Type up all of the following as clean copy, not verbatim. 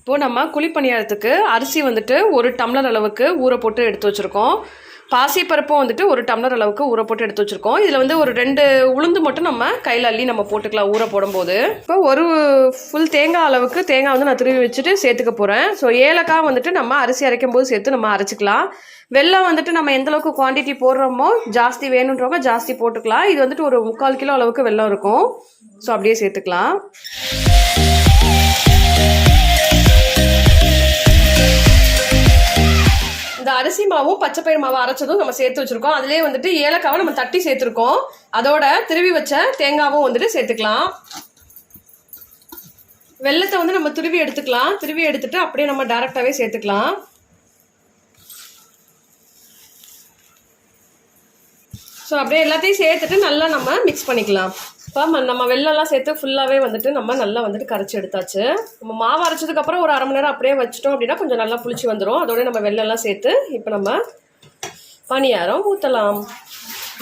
இப்போது நம்ம குழி பணியாரத்துக்கு அரிசி வந்துட்டு 1 டம்ளர் அளவுக்கு ஊற போட்டு எடுத்து வச்சுருக்கோம். பாசிப்பருப்பும் வந்துட்டு 1 டம்ளர் அளவுக்கு ஊற போட்டு எடுத்து வச்சுருக்கோம். இதில் வந்து ஒரு 2 உளுந்து மட்டும் நம்ம கையில் அள்ளி நம்ம போட்டுக்கலாம் ஊற போடும்போது. இப்போ ஒரு ஃபுல் தேங்காய் அளவுக்கு தேங்காய் வந்து நான் துருவி வச்சுட்டு சேர்த்துக்க போகிறேன். ஸோ ஏலக்காய் வந்துட்டு நம்ம அரிசி அரைக்கும் போது சேர்த்து நம்ம அரைச்சிக்கலாம். வெல்லம் வந்துட்டு நம்ம எந்தளவுக்கு குவான்டிட்டி போடுறோமோ ஜாஸ்தி வேணுன்றவங்க ஜாஸ்தி போட்டுக்கலாம். இது வந்துட்டு ஒரு 3/4 கிலோ அளவுக்கு வெல்லம் இருக்கும். ஸோ அப்படியே சேர்த்துக்கலாம். இந்த அரிசி மாவும் பச்சைப்பயிறு மாவும் அரைச்சதும் நம்ம சேர்த்து வச்சிருக்கோம். அதுலேயே வந்துட்டு ஏலக்காவை நம்ம தட்டி சேர்த்துருக்கோம். அதோட திருவி வச்ச தேங்காவும் வந்துட்டு சேர்த்துக்கலாம். வெல்லத்தை வந்து நம்ம துருவி எடுத்துக்கலாம். துருவி எடுத்துட்டு அப்படியே நம்ம டைரக்டாவே சேர்த்துக்கலாம். ஸோ அப்படியே எல்லாத்தையும் சேர்த்துட்டு நல்லா நம்ம மிக்ஸ் பண்ணிக்கலாம். இப்போ நம்ம வெள்ளம்லாம் சேர்த்து ஃபுல்லாகவே வந்துட்டு நம்ம நல்லா வந்துட்டு கரைச்சி எடுத்தாச்சு. நம்ம மாவு அரைச்சதுக்கப்புறம் ஒரு 1/2 மணி நேரம் அப்படியே வச்சிட்டோம் அப்படின்னா கொஞ்சம் நல்லா புளிச்சு வந்துடும். அதோட நம்ம வெள்ளம்லாம் சேர்த்து இப்போ நம்ம பணியாரம் ஊற்றலாம்.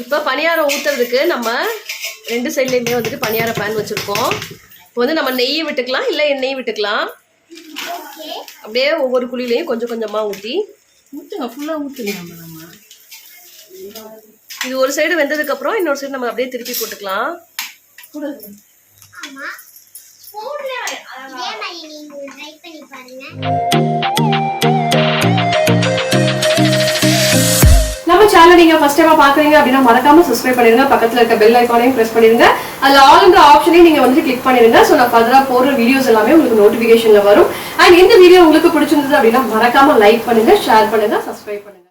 இப்போ பணியாரம் ஊற்றுறதுக்கு நம்ம 2 சைட்லேயுமே வந்துட்டு பணியார பேன் வச்சுருக்கோம். இப்போ வந்து நம்ம நெய்யை விட்டுக்கலாம், இல்லை எண்ணெயும் விட்டுக்கலாம். அப்படியே ஒவ்வொரு குழியிலையும் கொஞ்சம் கொஞ்சமாக ஊற்றி ஊற்றுங்க, ஃபுல்லாக ஊற்றுலாம். நம்ம இது ஒரு சைடு வெந்ததுக்கப்புறம் இன்னொரு சைடு நம்ம அப்படியே திருப்பி போட்டுக்கலாம். நம்ம சேனல் நீங்க ஃபர்ஸ்ட் டைமா பாக்குறீங்க அப்படின்னா மறக்காம சப்ஸ்கிரைப் பண்ணிருங்க. பக்கத்துல இருக்க பெல் ஐகானையும் பிரஸ் பண்ணிருங்க. அதுல ஆல்ன்ற ஆப்ஷனையும் நீங்க வந்து கிளிக் பண்ணிருங்க. ஸோ நான் ஃபர்தரா போடுற வீடியோஸ் எல்லாமே உங்களுக்கு நோட்டிபிகேஷன்ல வரும். அண்ட் இந்த வீடியோ உங்களுக்கு பிடிச்சிருந்தது அப்படின்னா மறக்காம லைக் பண்ணுங்க, ஷேர் பண்ணுங்க, சப்ஸ்கிரைப் பண்ணுங்க.